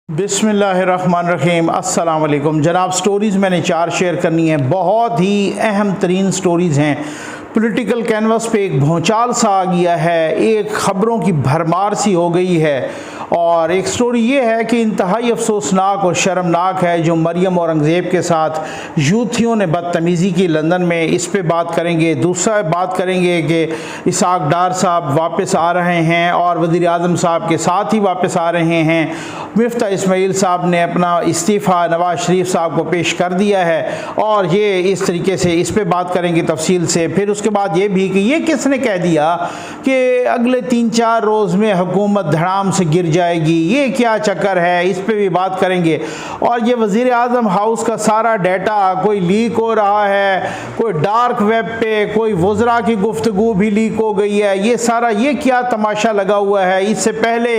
बिस्मिल्लाहिर्रहमानिर्रहीम। अस्सलाम वालेकुम जनाब। स्टोरीज़ मैंने 4 शेयर करनी है, बहुत ही अहम तरीन स्टोरीज़ हैं। पॉलिटिकल कैनवस पे एक भौचाल सा आ गया है, एक ख़बरों की भरमार सी हो गई है। और एक स्टोरी ये है कि इंतहाई अफसोसनाक और शर्मनाक है जो मरियम औरंगज़ेब के साथ यूथियों ने बदतमीज़ी की लंदन में, इस पे बात करेंगे। दूसरा बात करेंगे कि इसहाक डार साहब वापस आ रहे हैं और वज़ीर आज़म साहब के साथ ही वापस आ रहे हैं। मिफ्ता इस्माइल साहब ने अपना इस्तीफ़ा नवाज़ शरीफ साहब को पेश कर दिया है और ये इस तरीके से इस पे बात करेंगे तफसील से। फिर उसके बाद ये भी कि ये किसने कह दिया कि अगले 3-4 रोज़ में हुकूमत धड़ाम से गिर जाएगी, ये क्या चक्कर है, इस पे भी बात करेंगे। और ये वज़ीर आज़म हाउस का सारा डाटा कोई लीक हो रहा है, कोई डार्क वेब पे कोई वज़रा की गुफ्तगू भी लीक हो गई है। ये सारा ये क्या तमाशा लगा हुआ है। इससे पहले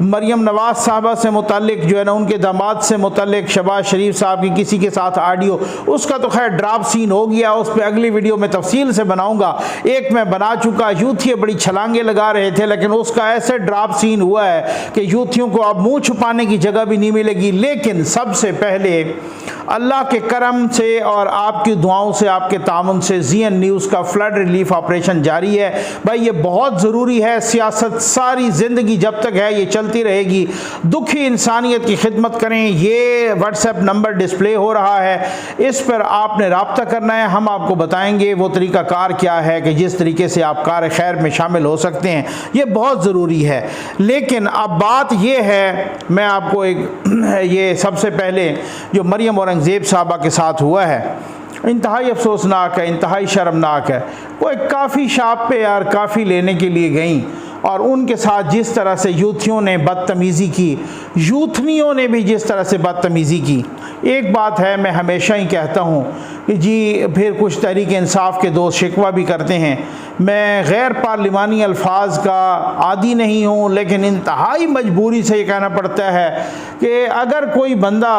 मरियम नवाज़ साहबा से मुतालिक जो है ना, उनके दामाद से मुतालिक शहबाज शरीफ साहब की किसी के साथ ऑडियो, उसका तो खैर ड्राप सीन हो गया, उस पर अगली वीडियो में तफसील से बनाऊंगा। एक मैं बना चुका, यूथिये बड़ी छलांगे लगा रहे थे, लेकिन उसका ऐसे ड्राप सीन हुआ है कि यूथियों को अब मुंह छुपाने की जगह भी नहीं मिलेगी। लेकिन सबसे पहले अल्लाह के करम से और आपकी दुआओं से, आपके तामुन से ZN न्यूज़ का फ्लड रिलीफ ऑपरेशन जारी है। भाई ये बहुत ज़रूरी है। सियासत सारी ज़िंदगी जब तक है ये चलती रहेगी। दुखी इंसानियत की खिदमत करें। ये व्हाट्सएप नंबर डिस्प्ले हो रहा है, इस पर आपने रब्ता करना है। हम आपको बताएंगे वो तरीक़ाकार क्या है कि जिस तरीके से आप कार खैर में शामिल हो सकते हैं। ये बहुत ज़रूरी है। लेकिन अब बात ये है, मैं आपको एक ये सबसे पहले जो मरियम औरंगज़ेब साहबा के साथ हुआ है, इंतहाई अफसोसनाक है, इंतहाई शर्मनाक है। वो एक काफ़ी शॉप पे यार काफ़ी लेने के लिए गई और उनके साथ जिस तरह से यूथियों ने बदतमीज़ी की, यूथनियों ने भी जिस तरह से बदतमीज़ी की। एक बात है, मैं हमेशा ही कहता हूँ कि जी फिर कुछ तहरीक इंसाफ के दोस्त शिकवा भी करते हैं। मैं गैर पार्लिमानी अल्फाज का आदी नहीं हूँ, लेकिन इंतहाई मजबूरी से ये कहना पड़ता है कि अगर कोई बंदा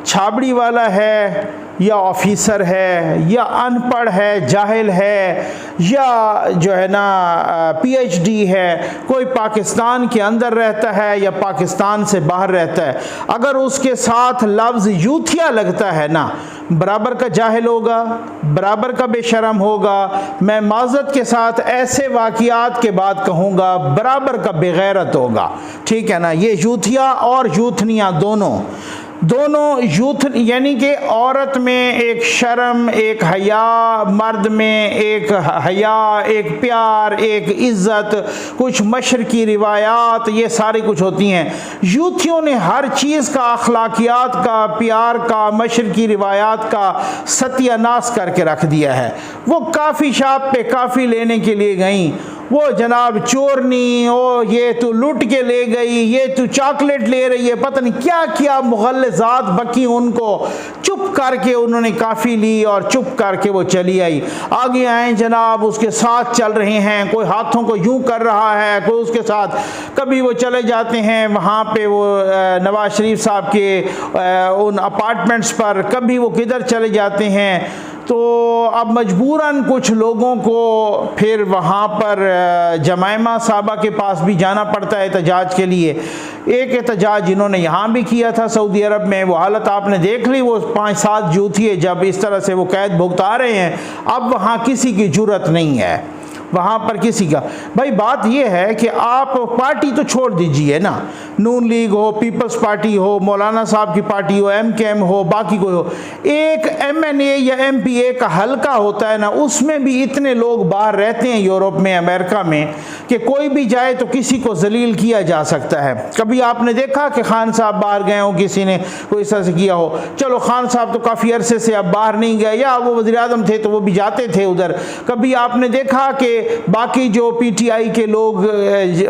छाबड़ी वाला है या ऑफिसर है या अनपढ़ है, जाहिल है, या जो है ना PhD है, कोई पाकिस्तान के अंदर रहता है या पाकिस्तान से बाहर रहता है, अगर उसके साथ लफ्ज़ यूथिया लगता है ना, बराबर का जाहिल होगा, बराबर का बेशरम होगा। मैं माज़रत के साथ ऐसे वाक़ियात के बाद कहूँगा बराबर का बेगैरत होगा। ठीक है ना। ये यूथिया और यूथनिया दोनों यूथ, यानी कि औरत में एक शर्म, एक हया, मर्द में एक हया, एक प्यार, एक इज़्ज़त, कुछ मशरकी रिवायात, ये सारी कुछ होती हैं। यूथियों ने हर चीज़ का, अखलाकियात का, प्यार का, मशरकी रिवायात का सत्यानाश करके रख दिया है। वो काफ़ी शॉप पे काफ़ी लेने के लिए गई, वो जनाब चोरनी, ओ ये तो लूट के ले गई, ये तो चॉकलेट ले रही है, पता नहीं क्या क्या मुग़ल्लज़ात बकी उनको। चुप करके उन्होंने काफ़ी ली और चुप करके वो चली आई। आगे आए जनाब, उसके साथ चल रहे हैं, कोई हाथों को यूं कर रहा है, कोई उसके साथ। कभी वो चले जाते हैं वहाँ पे वो नवाज़ शरीफ साहब के उन अपार्टमेंट्स पर, कभी वो किधर चले जाते हैं। तो अब मजबूरन कुछ लोगों को फिर वहाँ पर जमायमा साहबा के पास भी जाना पड़ता है एहतजाज के लिए। एक एहतजाज जिन्होंने यहाँ भी किया था सऊदी अरब में, वो हालत आपने देख ली। वो 5-7 यूथिये जब इस तरह से वो कैद भुगता रहे हैं, अब वहाँ किसी की जुर्रत नहीं है, वहाँ पर किसी का। भाई बात यह है कि आप पार्टी तो छोड़ दीजिए ना, नून लीग हो, पीपल्स पार्टी हो, मौलाना साहब की पार्टी हो, MKM हो, बाकी कोई हो, एक MNA या MPA का हल्का होता है ना, उसमें भी इतने लोग बाहर रहते हैं यूरोप में, अमेरिका में, कि कोई भी जाए तो किसी को जलील किया जा सकता है। कभी आपने देखा कि खान साहब बाहर गए हो, किसी ने कोई इस तरह से किया हो? चलो खान साहब तो काफ़ी अरसे से अब बाहर नहीं गए, या वो वज़ीर आज़म थे तो वो भी जाते थे उधर। कभी आपने देखा कि बाकी जो PTI के लोग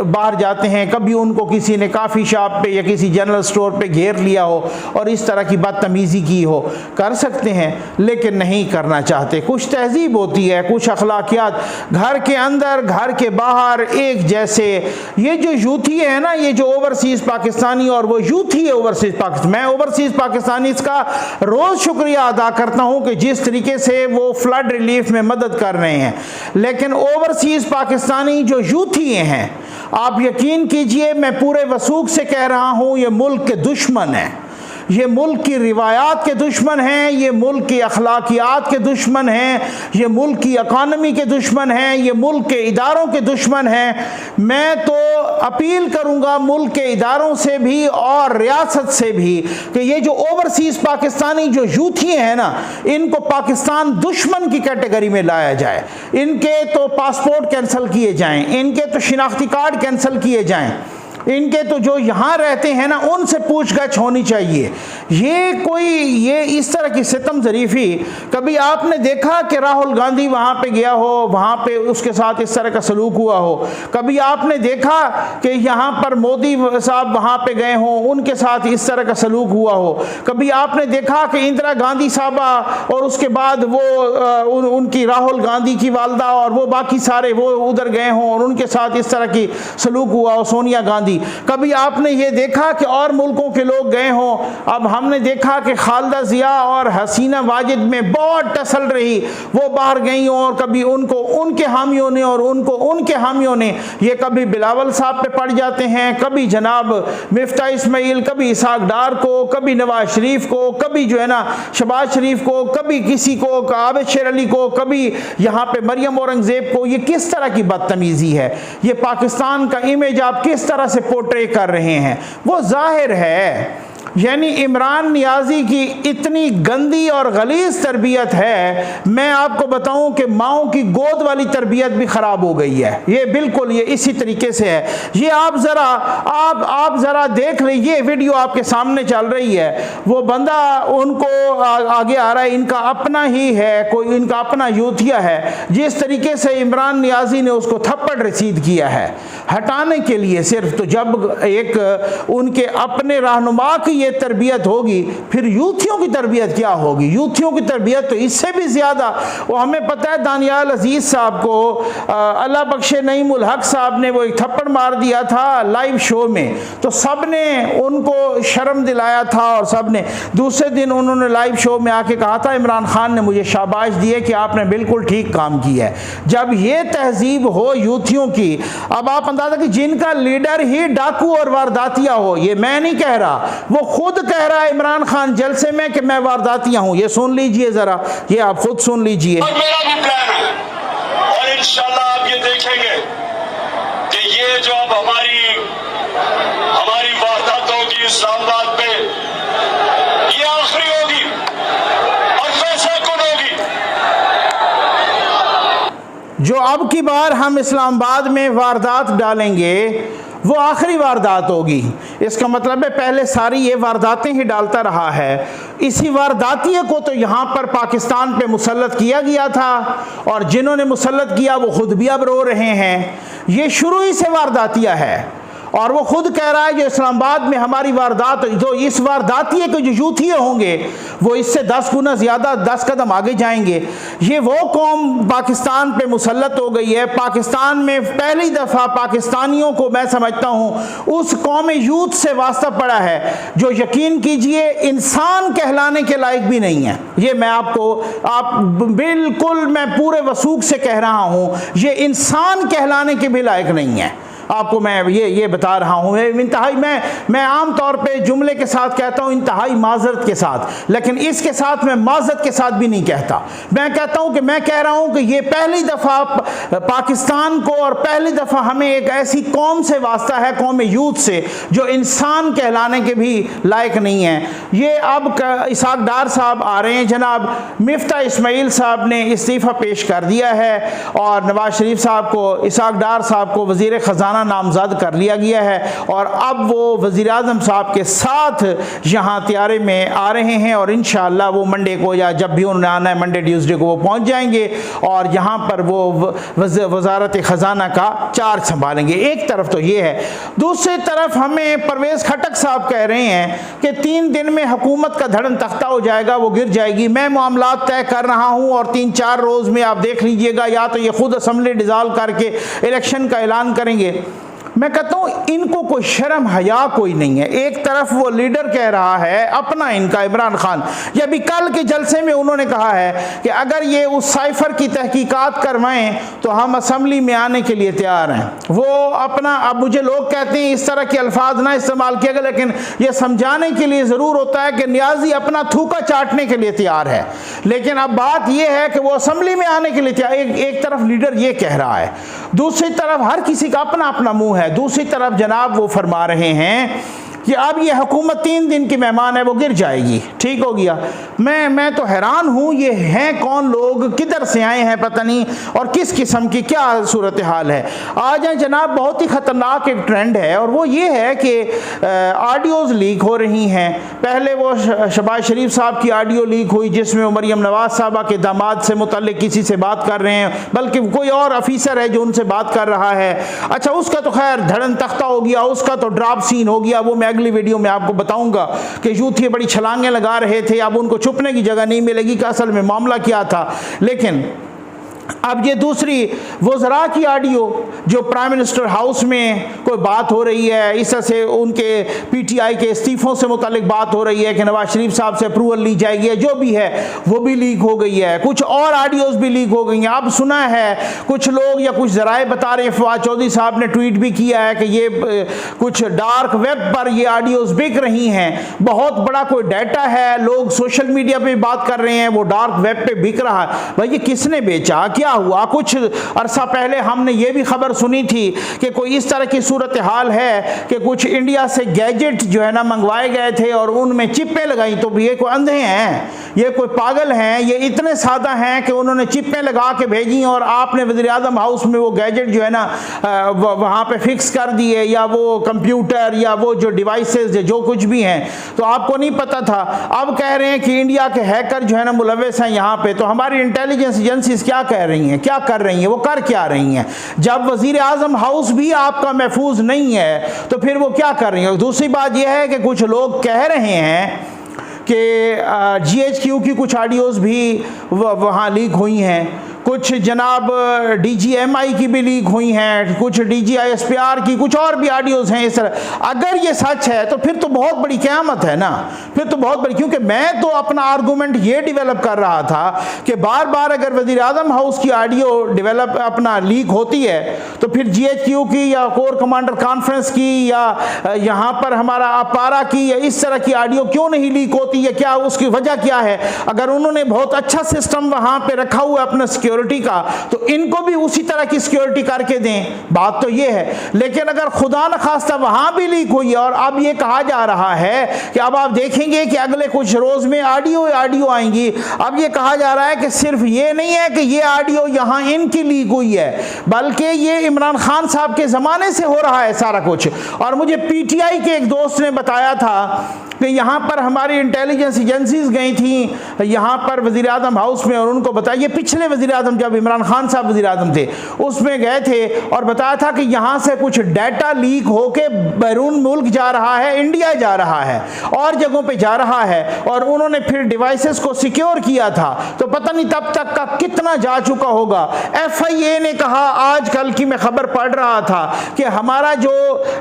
बाहर जाते हैं, कभी उनको किसी ने काफ़ी शॉप पे या किसी जनरल स्टोर पे घेर लिया हो और इस तरह की बदतमीज़ी की हो? कर सकते हैं, लेकिन नहीं करना चाहते। कुछ तहजीब होती है, कुछ अखलाकियात, घर के अंदर घर के बाहर एक जैसे। ये जो यूथी है ना, ये जो ओवरसीज़ पाकिस्तानी, और वो यूथी है ओवरसीज़ पाकिस्तानी, मैं ओवरसीज़ पाकिस्तानी इसका रोज़ शुक्रिया अदा करता हूँ कि जिस तरीके से वो फ्लड रिलीफ में मदद कर रहे हैं। लेकिन ओवरसीज़ पाकिस्तानी जो यूथिये हैं, आप यकीन कीजिए, मैं पूरे वसूख से कह रहा हूँ, ये मुल्क के दुश्मन हैं, ये मुल्क की रिवायात के दुश्मन हैं, ये मुल्क की अखलाकियात के दुश्मन हैं, ये मुल्क की इकानमी के दुश्मन हैं, ये मुल्क के इदारों के दुश्मन हैं। मैं तो अपील करूंगा मुल्क के इदारों से भी और रियासत से भी कि ये जो ओवरसीज़ पाकिस्तानी जो यूथी हैं ना, इनको पाकिस्तान दुश्मन की कैटेगरी में लाया जाए। इनके तो पासपोर्ट कैंसिल किए जाएं, इनके तो शिनाख्ती कार्ड कैंसिल किए जाएं, इनके तो जो यहाँ रहते हैं ना उनसे पूछगछ होनी चाहिए। ये इस तरह की सितम ज़रीफ़ी कभी आपने देखा कि राहुल गांधी वहाँ पे गया हो, वहाँ पे उसके साथ इस तरह का सलूक हुआ हो? कभी आपने देखा कि यहाँ पर मोदी साहब वहाँ पे गए हों, उनके साथ इस तरह का सलूक हुआ हो? कभी आपने देखा कि इंदिरा गांधी साहबा और उसके बाद वो उनकी राहुल गांधी की वालदा और वो बाकी सारे वो उधर गए हों और उनके साथ इस तरह की सलूक हुआ हो, सोनिया गांधी? कभी आपने ये देखा कि और मुल्कों के लोग गए हों? अब हमने देखा कि खालिदा जिया और हसीना वाजिद में बहुत टसल रही, वो बाहर गई और कभी उनको उनके हामियों ने और उनको उनके हामियों ने ये कभी बिलावल साहब पे पड़ जाते हैं, कभी जनाब मिफ्ता इस्माइल, कभी इसाक डार को, कभी नवाज शरीफ को, कभी जो है ना शहबाज शरीफ को, कभी किसी को आबिद शेर अली को, कभी यहाँ पे मरियम औरंगजेब को। ये किस तरह की बदतमीजी है? ये पाकिस्तान का इमेज आप किस तरह से पोर्ट्रे कर रहे हैं? वो जाहिर है यानी इमरान नियाज़ी की इतनी गंदी और गलीज़ तरबियत है, मैं आपको बताऊं कि माओ की गोद वाली तरबियत भी ख़राब हो गई है। ये बिल्कुल ये इसी तरीके से है। ये आप ज़रा देख लीजिए, वीडियो आपके सामने चल रही है, वो बंदा उनको आगे आ रहा है, इनका अपना ही है, कोई इनका अपना यूथिया है। जिस तरीके से इमरान नियाज़ी ने उसको थप्पड़ रसीद किया है हटाने के लिए सिर्फ, तो जब एक उनके अपने रहनुमा की ये तरबियत होगी, फिर यूथियों की तरबियत क्या होगी? यूथियों की तरबियत तो इससे भी ज़्यादा। वो हमें पता है दानियाल अजीज़ साहब को अल्लाह बख्शे नईमुल हक साहब ने वो एक थप्पड़ मार दिया था लाइव शो में, तो सब ने उनको शर्म दिलाया था और सब ने दूसरे दिन उन्होंने लाइव शो में आके कहा था इमरान खान ने मुझे शाबाश दी है कि आपने बिल्कुल ठीक काम किया है। जब ये तहजीब हो यूथियों की, अब आप अंदाजा कि जिनका लीडर ही डाकू और वारदातिया हो, ये मैं नहीं कह रहा, वो खुद कह रहा है इमरान खान जलसे में कि मैं वारदातिया हूं। ये सुन लीजिए जरा, ये आप खुद सुन लीजिए। और मेरा भी प्लान है और इंशाल्लाह आप ये देखेंगे कि ये जो अब हमारी वारदात होगी इस्लामाबाद पे, ये आखिरी होगी और फैसला कौन होगी। जो अब की बार हम इस्लामाबाद में वारदात डालेंगे वो आखिरी वारदात होगी। इसका मतलब है पहले सारी ये वारदातें ही डालता रहा है। इसी वारदातिये को तो यहाँ पर पाकिस्तान पे मुसल्लत किया गया था और जिन्होंने मुसल्लत किया वो खुद भी अब रो रहे हैं। ये शुरू ही से वारदातिया है और वो खुद कह रहा है जो इस्लामाबाद में हमारी वारदात, जो इस वारदातिये के जो यूथिये होंगे वो इससे 10 गुना ज़्यादा 10 कदम आगे जाएंगे। ये वो कौम पाकिस्तान पे मुसल्लत हो गई है। पाकिस्तान में पहली दफ़ा पाकिस्तानियों को मैं समझता हूँ उस कौम यूथ से वास्ता पड़ा है जो यकीन कीजिए इंसान कहलाने के लायक भी नहीं है। ये मैं आप बिल्कुल मैं पूरे वसूख से कह रहा हूँ, ये इंसान कहलाने के भी लायक नहीं है। आपको मैं ये बता रहा हूँ। इंतहाई मैं आम तौर पे जुमले के साथ कहता हूँ इंतहाई माजरत के साथ, लेकिन इसके साथ मैं माजरत के साथ भी नहीं कहता। मैं कहता हूँ कि मैं कह रहा हूँ कि ये पहली दफ़ा पाकिस्तान को और पहली दफ़ा हमें एक ऐसी कौम से वास्ता है, कौम यूथ से, जो इंसान कहलाने के भी लायक नहीं है। ये अब इसाक डार साहब आ रहे हैं, जनाब मिफ्ता इस्माइल साहब ने इस्तीफ़ा पेश कर दिया है और नवाज शरीफ साहब को, इसाक डार साहब को वज़ीर ख़जाना नामज़द कर लिया गया है और अब वो वज़ीर आज़म साहब के साथ यहाँ तैयारी में आ रहे हैं और इंशाअल्लाह वो मंडे को या जब भी उन्होंने आना है मंडे ट्यूसडे को वो पहुँच जाएंगे और यहाँ पर वो वज़ारत ख़जाना का चार्ज संभालेंगे। एक तरफ तो ये है, दूसरी तरफ हमें परवेज़ खटक साहब कह रहे हैं कि 3 दिन में हुकूमत का धड़न तख्ता हो जाएगा, वो गिर जाएगी। मैं मामलात तय कर रहा हूँ और 3-4 रोज़ में आप देख लीजिएगा, या तो ये खुद असम्बली डिज़ॉल्व करके इलेक्शन का ऐलान करेंगे। मैं कहता हूं इनको कोई शर्म हया कोई नहीं है। एक तरफ वो लीडर कह रहा है अपना, इनका इमरान खान, ये अभी कल के जलसे में उन्होंने कहा है कि अगर ये उस साइफर की तहकीकात करवाएं तो हम असेंबली में आने के लिए तैयार हैं। वो अपना, अब मुझे लोग कहते हैं इस तरह के अल्फाज ना इस्तेमाल किया गया, लेकिन ये समझाने के लिए ज़रूर होता है कि नियाजी अपना थूका चाटने के लिए तैयार है, लेकिन अब बात यह है कि वो असेंबली में आने के लिए तैयार। एक तरफ लीडर ये कह रहा है, दूसरी तरफ हर किसी का अपना अपना मुंह है। दूसरी तरफ जनाब वो फरमा रहे हैं कि अब ये हुकूमत 3 दिन की मेहमान है, वो गिर जाएगी, ठीक हो गया। मैं तो हैरान हूँ, ये हैं कौन लोग, किधर से आए हैं पता नहीं, और किस किस्म की क्या सूरत हाल है। आज हैं जनाब बहुत ही ख़तरनाक एक ट्रेंड है, और वो ये है कि ऑडियोज़ लीक हो रही हैं। पहले वो शहबाज शरीफ साहब की ऑडियो लीक हुई जिसमें वो मरियम नवाज साहबा के दामाद से मुतल्लिक किसी से बात कर रहे हैं, बल्कि कोई और अफीसर है जो उनसे बात कर रहा है। अच्छा, उसका तो खैर धड़न तख्ता हो गया, उसका तो ड्रॉप सीन हो गया, वो मैं अगली वीडियो में आपको बताऊंगा कि यूथ ये बड़ी छलांगे लगा रहे थे, अब उनको छुपने की जगह नहीं मिलेगी कि असल में मामला क्या था। लेकिन अब ये दूसरी वज़रा की ऑडियो जो प्राइम मिनिस्टर हाउस में कोई बात हो रही है, इस तरह से उनके पीटीआई के इस्तीफ़ों से मुतालिक बात हो रही है कि नवाज शरीफ साहब से अप्रूवल ली जाएगी, जो भी है वो भी लीक हो गई है। कुछ और ऑडियोज़ भी लीक हो गई हैं। अब सुना है कुछ लोग या कुछ ज़राए बता रहे हैं, फवाद चौधरी साहब ने ट्वीट भी किया है कि ये कुछ डार्क वेब पर ये ऑडियोज़ बिक रही हैं। बहुत बड़ा कोई डाटा है, लोग सोशल मीडिया पर बात कर रहे हैं, वो डार्क वेब पर बिक रहा है। भाई ये किसने बेचा, क्या हुआ? कुछ अरसा पहले हमने ये भी खबर सुनी थी कि कोई इस तरह की सूरत हाल है कि कुछ इंडिया से गैजेट जो है ना मंगवाए गए थे और उनमें चिप्पें लगाई। तो ये कोई अंधे हैं, ये कोई पागल हैं, ये इतने सादा हैं कि उन्होंने चिप्पें लगा के भेजी और आपने वज़ीर आज़म हाउस में वो गैजेट जो है ना वहाँ पे फिक्स कर दिए, या वो कंप्यूटर या वो जो डिवाइसेस जो कुछ भी हैं, तो आपको नहीं पता था। अब कह रहे हैं कि इंडिया के हैकर जो है ना मुलव्वस हैं यहाँ पे। तो हमारी इंटेलिजेंस एजेंसीज क्या कह रही हैं, क्या कर रही हैं, वो कर क्या रही हैं? जब वज़ीर आज़म हाउस भी आपका महफूज नहीं है तो फिर वो क्या कर रही हैं? दूसरी बात यह है कि कुछ लोग कह रहे हैं कि GHQ की कुछ ऑडियोज़ भी वहाँ लीक हुई हैं, कुछ जनाब DGMI की भी लीक हुई हैं, कुछ DGISPR की, कुछ और भी ऑडियोज़ हैं इस तरह। अगर ये सच है तो फिर तो बहुत बड़ी क़यामत है ना, फिर तो बहुत बड़ी। क्योंकि मैं तो अपना आर्गूमेंट ये डेवलप कर रहा था कि बार बार अगर वज़ीर आज़म हाउस की ऑडियो डेवलप अपना लीक होती है तो फिर GHQ की या कोर कमांडर कॉन्फ्रेंस की या यहाँ पर हमारा अपारा की या इस तरह की ऑडियो क्यों नहीं लीक होती है? क्या उसकी वजह क्या है? अगर उन्होंने बहुत अच्छा सिस्टम वहाँ पर रखा हुआ अपना सिक्योरिटी का, तो इनको भी उसी तरह की सिक्योरिटी करके दें। बात तो ये है। लेकिन अगर खुदा न खास्ता वहां भी लीक हुई है और अब ये कहा जा रहा है कि अब आप देखेंगे कि अगले कुछ रोज में ऑडियो आएंगी। अब ये कहा जा रहा है कि सिर्फ ये नहीं है कि ये ऑडियो यहां इनकी लीक हुई है, बल्कि ये इमरान खान साहब के जमाने से हो रहा है सारा कुछ। और मुझे PTI के एक दोस्त ने बताया था कि यहाँ पर हमारी इंटेलिजेंस एजेंसीज गई थी यहाँ पर वज़ीर आज़म हाउस में, और उनको बताया, ये पिछले वज़ीर आज़म जब इमरान खान साहब वज़ीर आज़म थे उसमें गए थे, और बताया था कि यहाँ से कुछ डाटा लीक होके बैरून मुल्क जा रहा है, इंडिया जा रहा है और जगहों पे जा रहा है, और उन्होंने फिर डिवाइसेस को सिक्योर किया था। तो पता नहीं तब तक का कितना जा चुका होगा। FIA ने कहा, आज कल की मैं खबर पढ़ रहा था कि हमारा जो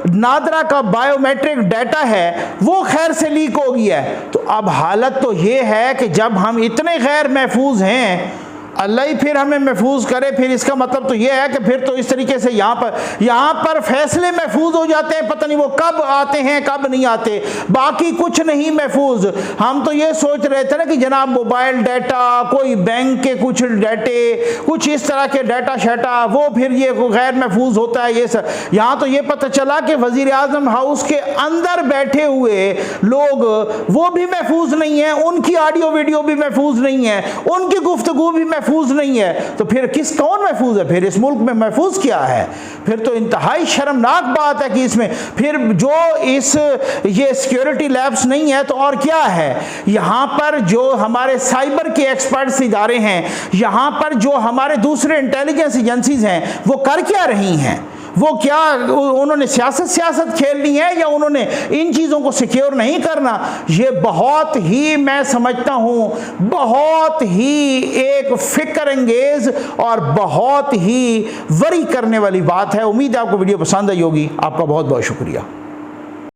नादरा का बायोमेट्रिक डाटा है वो खैर से लीक हो गया है। तो अब हालत तो ये है कि जब हम इतने गैर महफूज हैं, अल्लाह ही फिर हमें महफूज करे। फिर इसका मतलब तो ये है कि फिर तो इस तरीके से यहाँ पर फैसले महफूज हो जाते हैं, पता नहीं वो कब आते हैं कब नहीं आते, बाकी कुछ नहीं महफूज। हम तो ये सोच रहे थे ना कि जनाब मोबाइल डाटा, कोई बैंक के कुछ डाटे, कुछ इस तरह के डाटा शाटा, वो फिर ये गैर महफूज होता है ये सब। यहाँ तो ये पता चला कि वज़ीर आज़म हाउस के अंदर बैठे हुए लोग वो भी महफूज नहीं है, उनकी ऑडियो वीडियो भी महफूज नहीं है, उनकी गुफ्तगू भी महफूज नहीं है। तो फिर कौन महफूज है? फिर इस मुल्क में महफूज क्या है? फिर तो इंतहाई शर्मनाक बात है कि इसमें फिर जो ये सिक्योरिटी लैब्स नहीं है तो और क्या है? यहाँ पर जो हमारे साइबर के एक्सपर्ट्स इदारे हैं, यहाँ पर जो हमारे दूसरे इंटेलिजेंस एजेंसीज हैं, वो कर क्या रही हैं? वो क्या उन्होंने सियासत खेलनी है या उन्होंने इन चीज़ों को सिक्योर नहीं करना? ये बहुत ही, मैं समझता हूँ, बहुत ही एक फिक्र अंगेज और बहुत ही वरी करने वाली बात है। उम्मीद है आपको वीडियो पसंद आई होगी। आपका बहुत बहुत शुक्रिया।